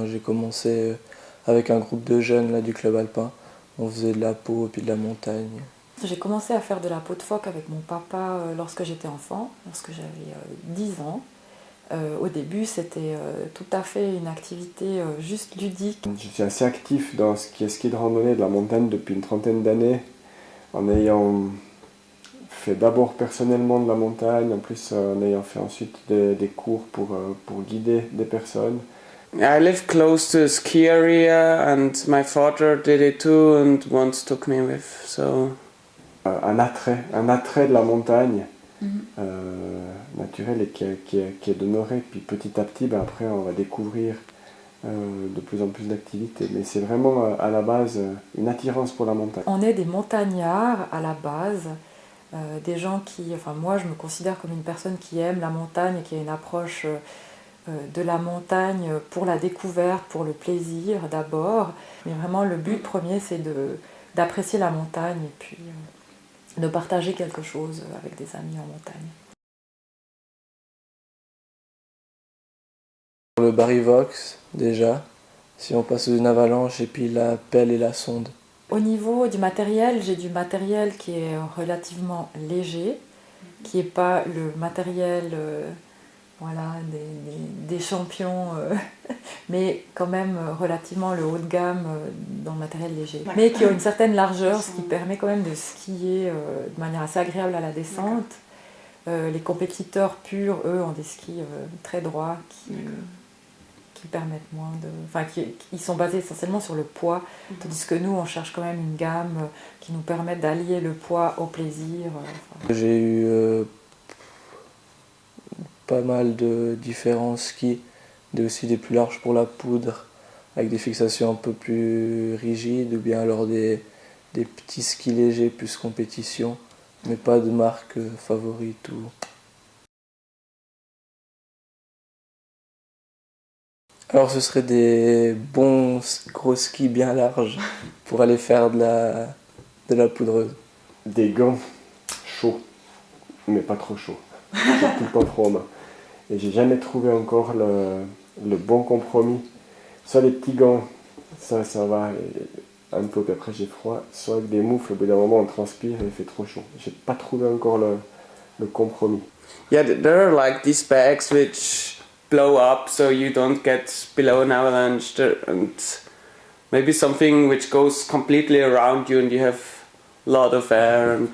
J'ai commencé avec un groupe de jeunes là, du club alpin. On faisait de la peau et puis de la montagne. J'ai commencé à faire de la peau de phoque avec mon papa lorsque j'étais enfant, lorsque j'avais 10 ans. Au début, c'était tout à fait une activité juste ludique. Je suis assez actif dans ce qui est ski de randonnée de la montagne depuis une trentaine d'années, en ayant fait d'abord personnellement de la montagne, en plus en ayant fait ensuite des cours pour guider des personnes. I live close to a ski area and my father did it too and once took me with, so... Un attrait de la montagne naturelle et qui est demeuré. Puis petit à petit, après on va découvrir de plus en plus d'activités. Mais c'est vraiment à la base une attirance pour la montagne. On est des montagnards à la base, des gens qui... Enfin moi je me considère comme une personne qui aime la montagne et qui a une approche de la montagne pour la découverte, pour le plaisir d'abord. Mais vraiment le but premier c'est d'apprécier la montagne et puis de partager quelque chose avec des amis en montagne. Le Barryvox déjà, si on passe sous une avalanche et puis la pelle et la sonde. Au niveau du matériel, j'ai du matériel qui est relativement léger, qui n'est pas le matériel voilà, des champions, mais quand même relativement le haut de gamme dans le matériel léger. Mais qui a une certaine largeur, ce qui permet quand même de skier de manière assez agréable à la descente. Les compétiteurs purs, eux, ont des skis très droits qui permettent moins de... Enfin, ils sont basés essentiellement sur le poids, tandis que nous, on cherche quand même une gamme qui nous permet d'allier le poids au plaisir. J'ai eu pas mal de différents skis, aussi des plus larges pour la poudre, avec des fixations un peu plus rigides, ou bien alors des petits skis légers plus compétition, mais pas de marque favorite ou... Alors ce serait des bons gros skis bien larges pour aller faire de la poudreuse. Des gants chauds, mais pas trop chauds. J'ai tout le temps froid en main. Et j'ai jamais trouvé encore le bon compromis. Soit les petits gants, ça va un peu, puis après j'ai froid. Soit avec des moufles, au bout d'un moment on transpire et il fait trop chaud. J'ai pas trouvé encore le compromis. Yeah, there are like these bags which blow up so you don't get below an avalanche and maybe something which goes completely around you and you have a lot of air and